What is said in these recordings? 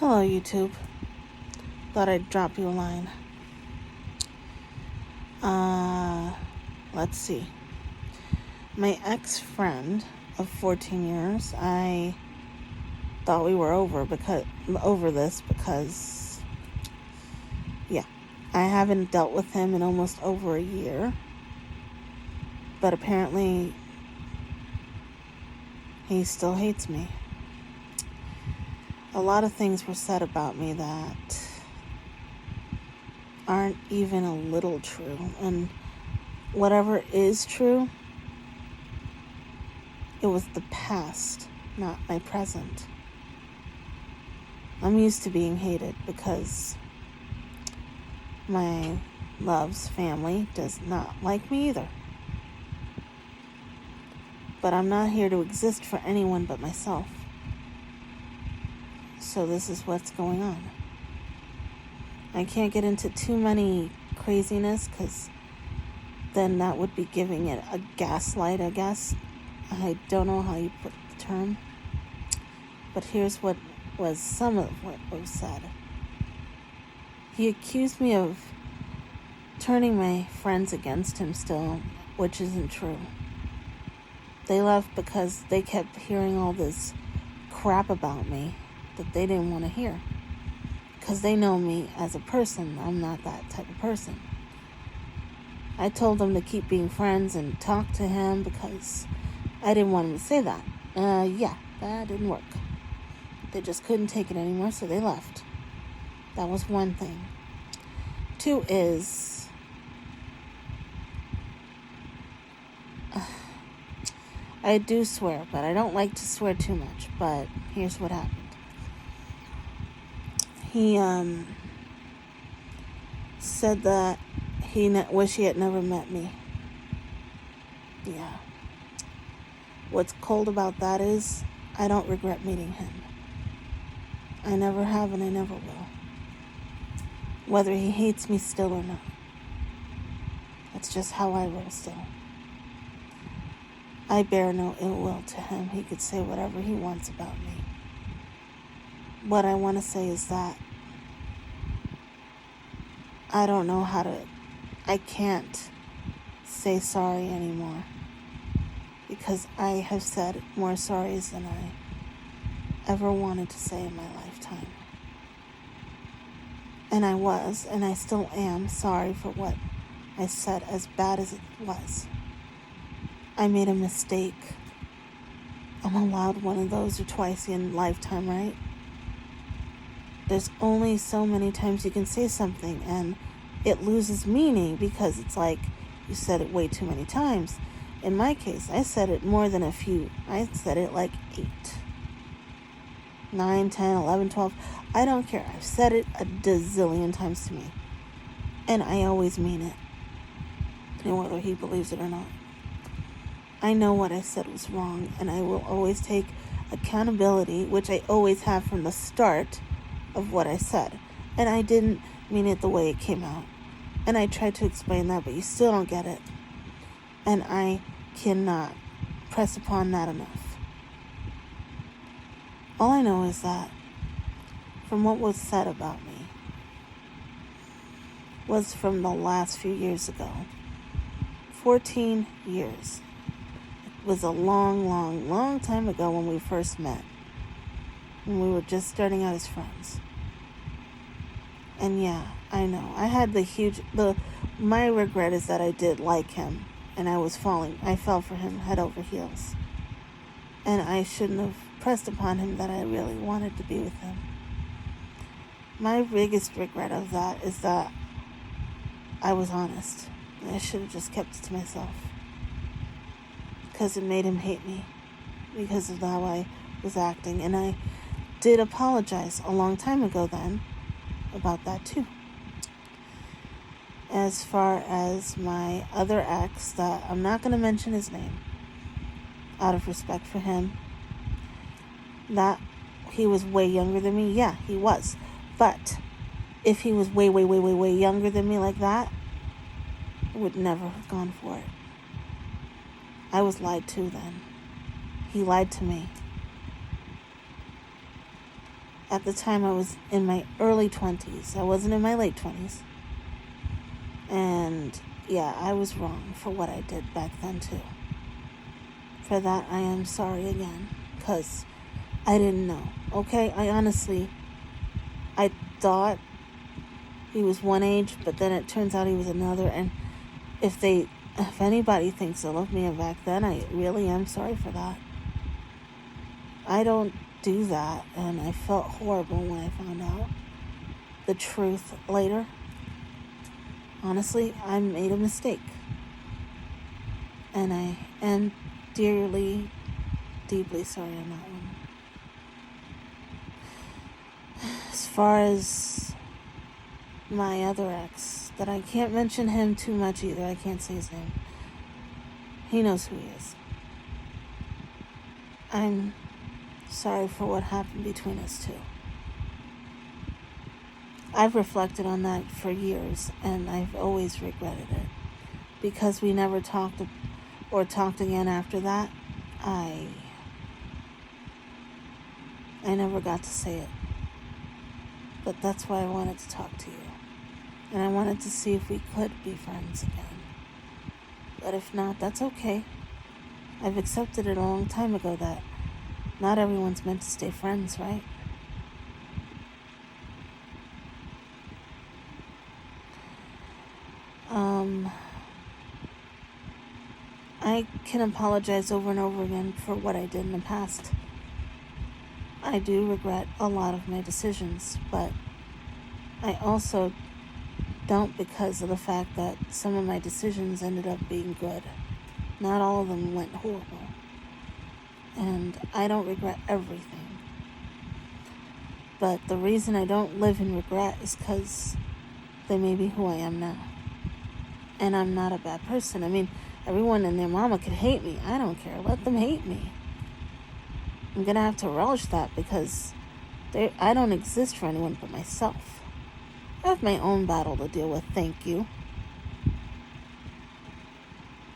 Hello, YouTube. Thought I'd drop you a line. Let's see. My ex-friend of 14 years, I thought we were over this because, I haven't dealt with him in almost over a year. But apparently, he still hates me. A lot of things were said about me that aren't even a little true. And whatever is true, it was the past, not my present. I'm used to being hated because my love's family does not like me either. But I'm not here to exist for anyone but myself. So this is what's going on. I can't get into too many craziness because then that would be giving it a gaslight, I guess. I don't know how you put the term. But here's what was some of what was said. He accused me of turning my friends against him still, which isn't true. They left because they kept hearing all this crap about me that they didn't want to hear. Because they know me as a person. I'm not that type of person. I told them to keep being friends and talk to him because I didn't want him to say that. That didn't work. They just couldn't take it anymore, so they left. That was one thing. 2 is, I do swear, but I don't like to swear too much. But here's what happened. He said that he wish he had never met me. Yeah. What's cold about that is I don't regret meeting him. I never have and I never will. Whether he hates me still or not. That's just how I roll still. I bear no ill will to him. He could say whatever he wants about me. What I want to say is that I don't know I can't say sorry anymore. Because I have said more sorries than I ever wanted to say in my lifetime. And I was, and I still am, sorry for what I said, as bad as it was. I made a mistake. I'm allowed one of those or twice in lifetime, right? There's only so many times you can say something, and it loses meaning because it's like you said it way too many times. In my case, I said it more than a few. I said it like 8, 9, 10, 11, 12. I don't care. I've said it a gazillion times to me. And I always mean it. And whether he believes it or not. I know what I said was wrong. And I will always take accountability, which I always have from the start of what I said. And I didn't mean it the way it came out. And I tried to explain that, but you still don't get it. And I cannot press upon that enough. All I know is that from what was said about me was from the last few years ago. 14 years. It was a long, long, long time ago when we first met. When we were just starting out as friends. And yeah, I know. I had my regret is that I did like him. And I fell for him head over heels. And I shouldn't have pressed upon him that I really wanted to be with him. My biggest regret of that is that I was honest. I should have just kept it to myself. Because it made him hate me. Because of how I was acting. And I did apologize a long time ago then about that too. As far as my other ex, that I'm not going to mention his name, out of respect for him, that he was way younger than me. Yeah, he was. But if he was way, way, way, way, way younger than me like that, I would never have gone for it. I was lied to then. He lied to me. At the time, I was in my early 20s. I wasn't in my late 20s. And yeah, I was wrong for what I did back then too. For that, I am sorry again, because I didn't know. Okay, I thought he was one age, but then it turns out he was another. And if anybody thinks they love me back then, I really am sorry for that. I don't do that, and I felt horrible when I found out the truth later. Honestly, I made a mistake, and I am deeply sorry on that one. As far as my other ex, that I can't mention him too much either. I can't say his name. He knows who he is. I'm sorry for what happened between us two. I've reflected on that for years, and I've always regretted it. Because we never talked again after that, I never got to say it. But that's why I wanted to talk to you. And I wanted to see if we could be friends again. But if not, that's okay. I've accepted it a long time ago that not everyone's meant to stay friends, right? I can apologize over and over again for what I did in the past. I do regret a lot of my decisions, but I also don't, because of the fact that some of my decisions ended up being good. Not all of them went horrible. And I don't regret everything. But the reason I don't live in regret is because they may be who I am now. And I'm not a bad person. I mean, everyone and their mama could hate me. I don't care. Let them hate me. I'm going to have to relish that, because I don't exist for anyone but myself. I have my own battle to deal with, thank you.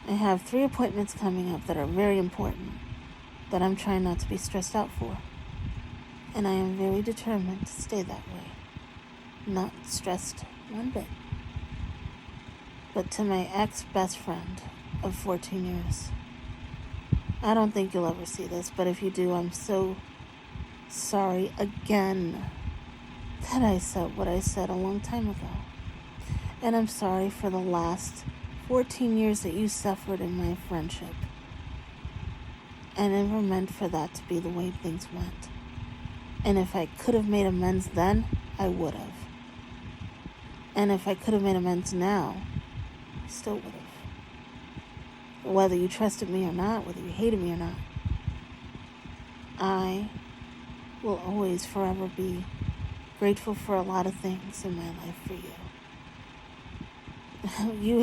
I have 3 appointments coming up that are very important, that I'm trying not to be stressed out for. And I am very determined to stay that way. Not stressed one bit. But to my ex-best friend of 14 years, I don't think you'll ever see this, but if you do, I'm so sorry again that I said what I said a long time ago. And I'm sorry for the last 14 years that you suffered in my friendship. I never meant for that to be the way things went. And if I could have made amends then, I would have. And if I could have made amends now, I still would have. Whether you trusted me or not, whether you hated me or not, I will always forever be grateful for a lot of things in my life for you. You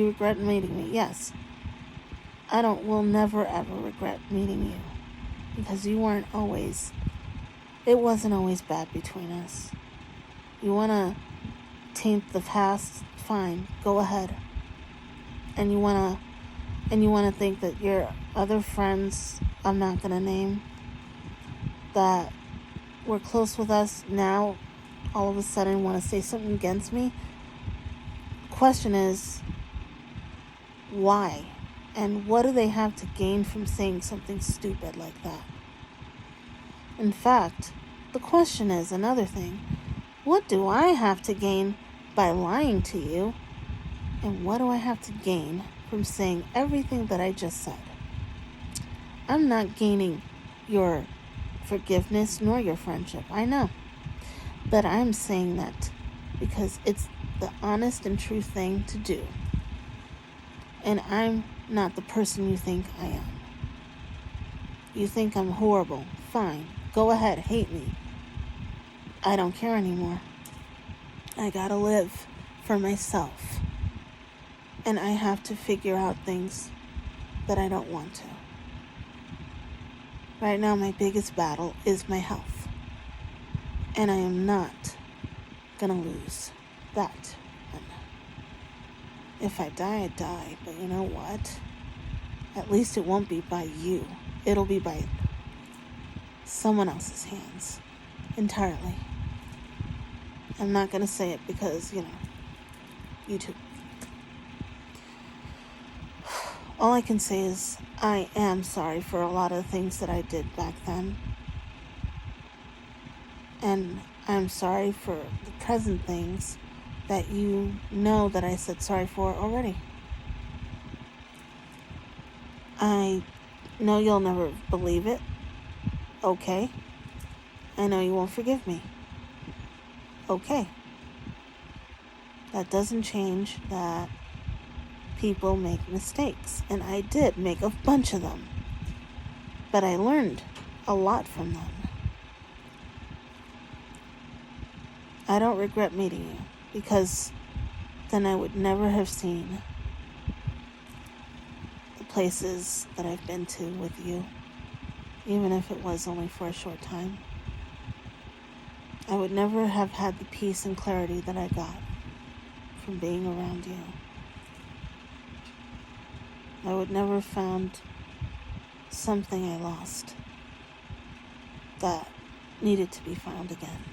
regret meeting me. Yes. Will never ever regret meeting you, because it wasn't always bad between us. You want to taint the past, fine, go ahead. And you want to think that your other friends, I'm not going to name, that were close with us, now all of a sudden want to say something against me. Question is, why? And what do they have to gain from saying something stupid like that? In fact, the question is another thing. What do I have to gain by lying to you? And what do I have to gain from saying everything that I just said? I'm not gaining your forgiveness nor your friendship, I know. But I'm saying that because it's the honest and true thing to do. And I'm not the person you think I am. You think I'm horrible. Fine. Go ahead. Hate me. I don't care anymore. I gotta live for myself. And I have to figure out things that I don't want to. Right now, my biggest battle is my health. And I am not gonna lose that. If I die, I die. But you know what? At least it won't be by you. It'll be by someone else's hands. entirely. I'm not going to say it because, YouTube. All I can say is I am sorry for a lot of things that I did back then. And I'm sorry for the present things that you know that I said sorry for already. I know you'll never believe it. Okay. I know you won't forgive me. Okay. That doesn't change that people make mistakes. And I did make a bunch of them. But I learned a lot from them. I don't regret meeting you, because then I would never have seen the places that I've been to with you, even if it was only for a short time. I would never have had the peace and clarity that I got from being around you. I would never have found something I lost that needed to be found again.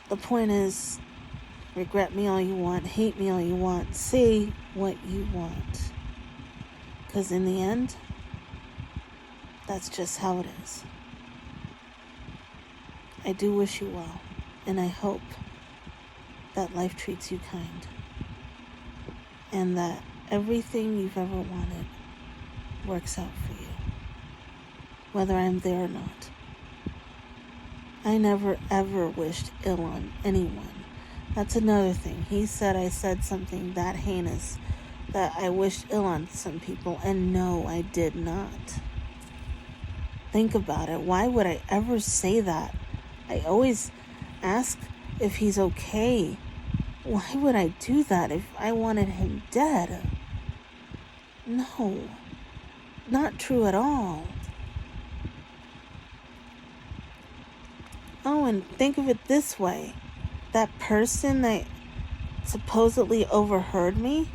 The point is, regret me all you want, hate me all you want, say what you want. Because in the end, that's just how it is. I do wish you well, and I hope that life treats you kind, and that everything you've ever wanted works out for you, whether I'm there or not. I never ever wished ill on anyone. That's another thing. He said I said something that heinous, that I wished ill on some people, and no, I did not. Think about it. Why would I ever say that? I always ask if he's okay. Why would I do that if I wanted him dead? No, not true at all. Oh, and think of it this way. That person that supposedly overheard me,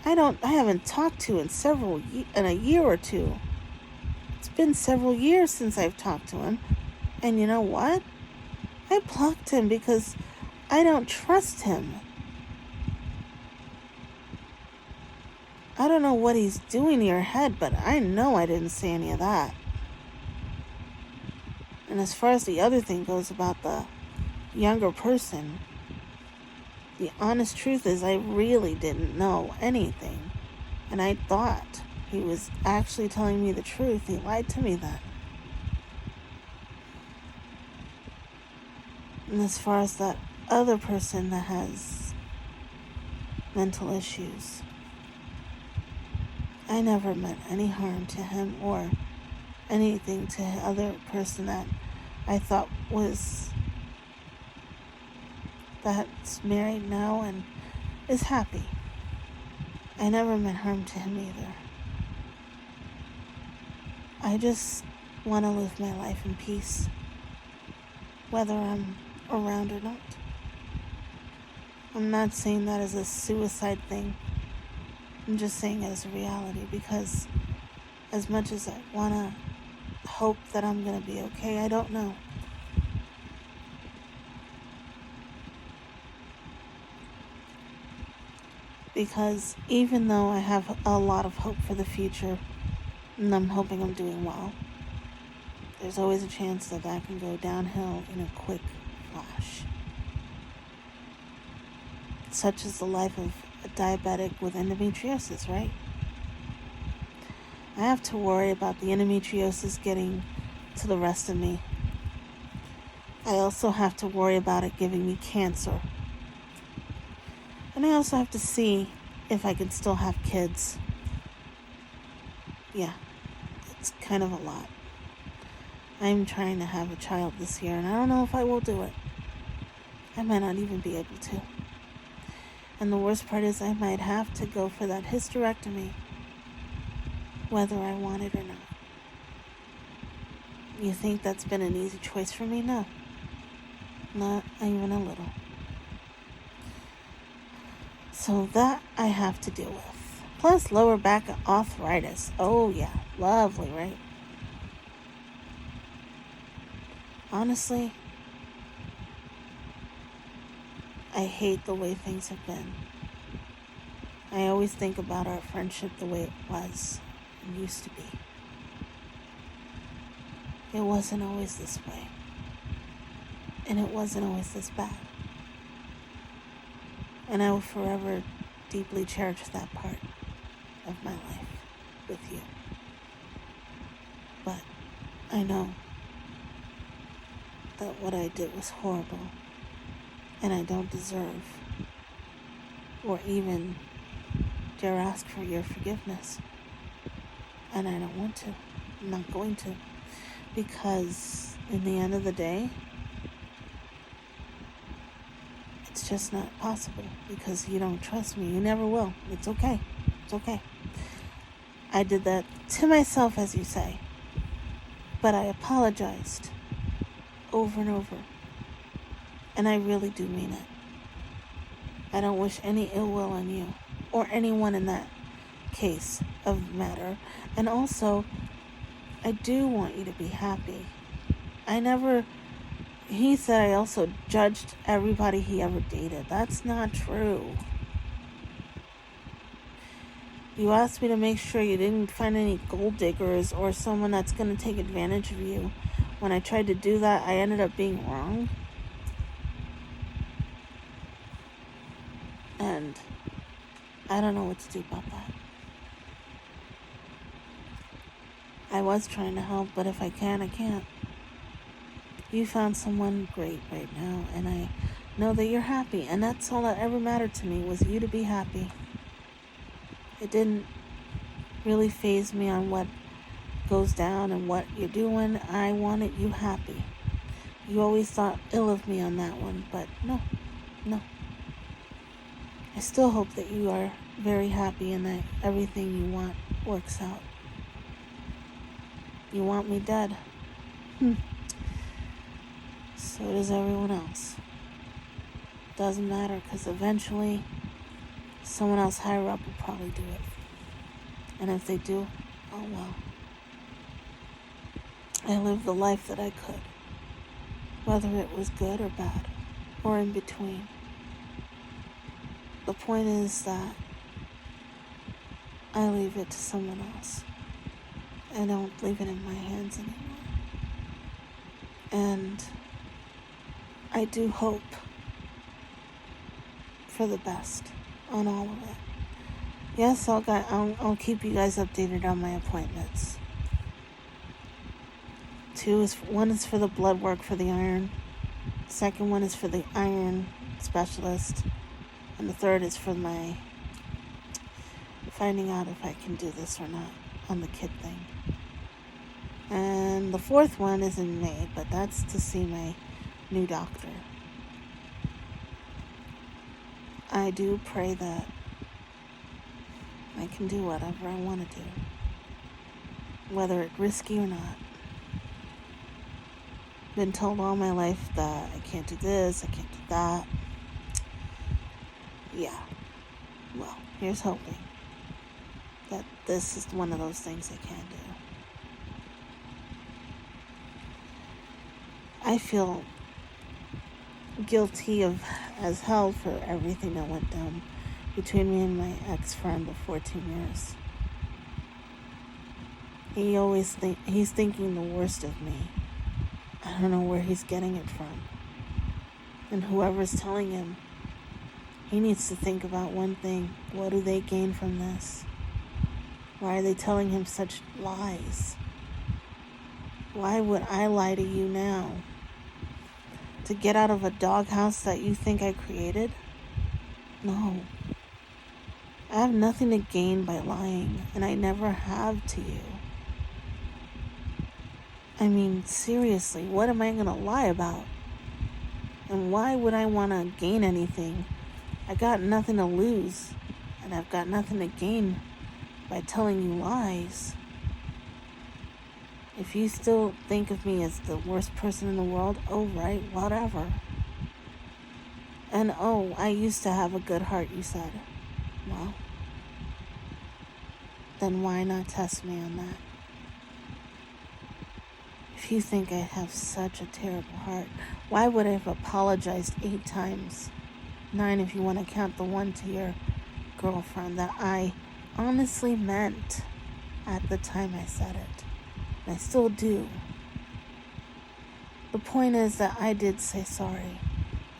I haven't talked to in a year or two. It's been several years since I've talked to him. And you know what? I blocked him because I don't trust him. I don't know what he's doing to your head, but I know I didn't say any of that. And as far as the other thing goes about the younger person, the honest truth is I really didn't know anything. And I thought he was actually telling me the truth. He lied to me then. And as far as that other person that has mental issues, I never meant any harm to him or anything to the other person that I thought that's married now and is happy. I never meant harm to him either. I just want to live my life in peace, whether I'm around or not. I'm not saying that as a suicide thing. I'm just saying it as a reality, because as much as I want to hope that I'm going to be okay, I don't know. Because even though I have a lot of hope for the future, and I'm hoping I'm doing well, there's always a chance that can go downhill in a quick flash. Such is the life of a diabetic with endometriosis, right? I have to worry about the endometriosis getting to the rest of me. I also have to worry about it giving me cancer. And I also have to see if I can still have kids. Yeah, it's kind of a lot. I'm trying to have a child this year, and I don't know if I will do it. I might not even be able to. And the worst part is I might have to go for that hysterectomy, whether I want it or not. You think that's been an easy choice for me? No. Not even a little. So that I have to deal with. Plus lower back arthritis. Oh yeah, lovely, right? Honestly, I hate the way things have been. I always think about our friendship the way it was and used to be. It wasn't always this way. And it wasn't always this bad. And I will forever deeply cherish that part of my life with you. But I know that what I did was horrible, and I don't deserve or even dare ask for your forgiveness. And I don't want to. I'm not going to. Because in the end of the day, it's just not possible, because you don't trust me. You never will. It's okay. It's okay. I did that to myself, as you say. But I apologized over and over. And I really do mean it. I don't wish any ill will on you or anyone in that case of matter. And also, I do want you to be happy. He said I also judged everybody he ever dated. That's not true. You asked me to make sure you didn't find any gold diggers or someone that's going to take advantage of you. When I tried to do that, I ended up being wrong. And I don't know what to do about that. I was trying to help, but if I can, I can't. You found someone great right now, and I know that you're happy, and that's all that ever mattered to me, was you to be happy. It didn't really faze me on what goes down and what you're doing. I wanted you happy. You always thought ill of me on that one, but no. I still hope that you are very happy and that everything you want works out. You want me dead. So does everyone else. Doesn't matter, because eventually someone else higher up will probably do it. And if they do, oh well. I lived the life that I could, whether it was good or bad, or in between. The point is that I leave it to someone else. I don't leave it in my hands anymore. And I do hope for the best on all of it. Yes, I'll keep you guys updated on my appointments. One is for the blood work for the iron. Second one is for the iron specialist. And the third is for my finding out if I can do this or not on the kid thing. And the fourth one is in May, but that's to see my new doctor. I do pray that I can do whatever I want to do, whether it's risky or not. Been told all my life that I can't do this, I can't do that. Yeah. Well, here's hoping that this is one of those things I can do. I feel guilty as hell for everything that went down between me and my ex-friend of 14 years. He's thinking the worst of me. I don't know where he's getting it from. And whoever's telling him, he needs to think about one thing. What do they gain from this? Why are they telling him such lies? Why would I lie to you now? To get out of a doghouse that you think I created? No. I have nothing to gain by lying, and I never have to you. I mean, seriously, what am I going to lie about? And why would I want to gain anything? I got nothing to lose, and I've got nothing to gain by telling you lies. If you still think of me as the worst person in the world, oh right, whatever. And oh, I used to have a good heart, you said. Well, then why not test me on that? If you think I have such a terrible heart, why would I have apologized 8 times? 9 if you want to count the one to your girlfriend that I honestly meant at the time I said it. And I still do. The point is that I did say sorry.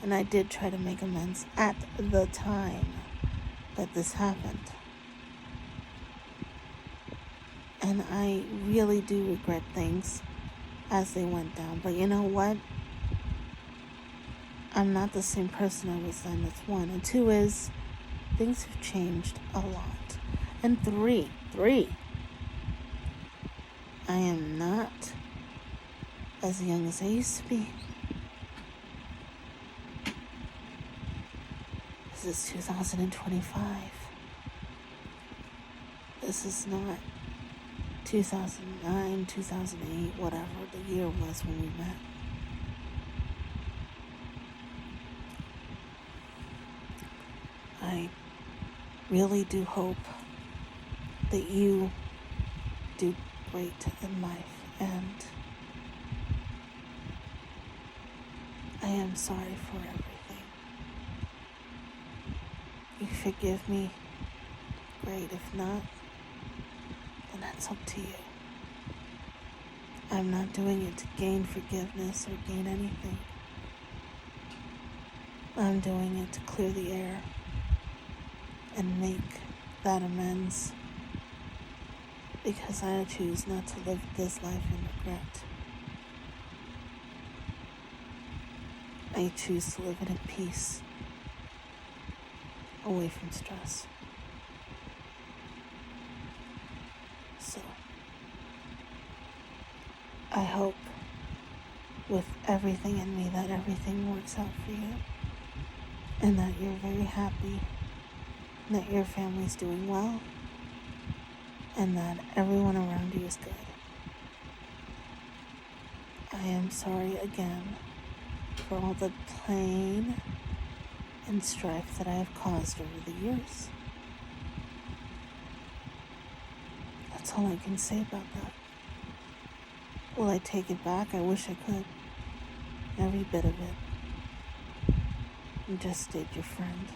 And I did try to make amends at the time that this happened. And I really do regret things as they went down. But you know what? I'm not the same person I was then. That's 1. And 2 is, things have changed a lot. And 3, I am not as young as I used to be. This is 2025. This is not 2009, 2008, whatever the year was when we met. I really do hope that you do great in life, and I am sorry for everything. You forgive me, great. If not, then that's up to you. I'm not doing it to gain forgiveness or gain anything. I'm doing it to clear the air and make that amends, because I choose not to live this life in regret. I choose to live it in peace, away from stress. So, I hope with everything in me that everything works out for you, and that you're very happy, and that your family's doing well, and that everyone around you is good. I am sorry again for all the pain and strife that I have caused over the years. That's all I can say about that. Will I take it back? I wish I could. Every bit of it. And just stayed your friend.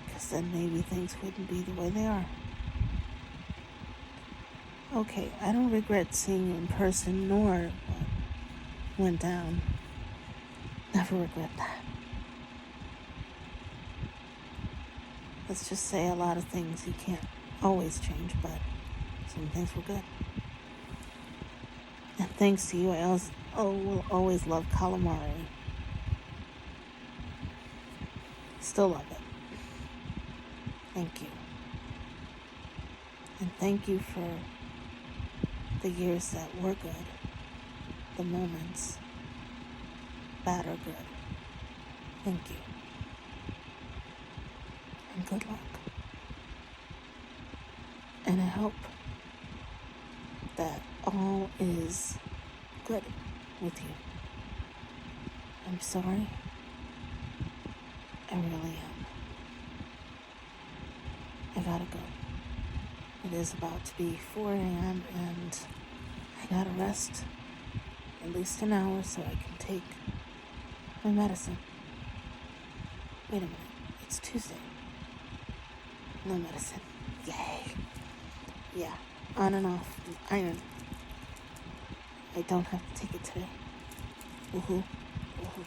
Because then maybe things wouldn't be the way they are. Okay, I don't regret seeing you in person, nor what went down. Never regret that. Let's just say a lot of things you can't always change, but some things were good. And thanks to you, I will always love calamari. Still love it. Thank you. And thank you for the years that were good, the moments, bad or good. Thank you. And good luck. And I hope that all is good with you. I'm sorry. I really am. I gotta go. It is about to be 4 a.m. and I gotta rest at least an hour so I can take my medicine. Wait a minute. It's Tuesday. No medicine. Yay. Yeah. On and off. Iron. I don't have to take it today. Woohoo. Woohoo.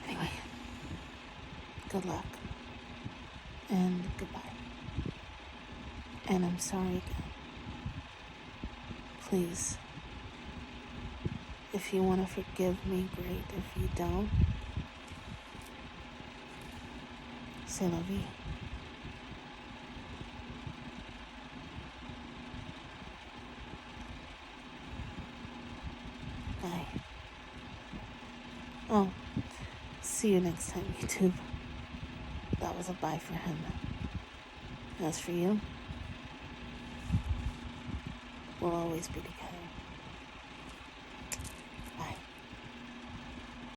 Anyway. Good luck. And goodbye. And I'm sorry again. Please. If you want to forgive me, great. If you don't, c'est la vie. Bye. Oh, see you next time, YouTube. That was a bye for him. As for you, we'll always be together.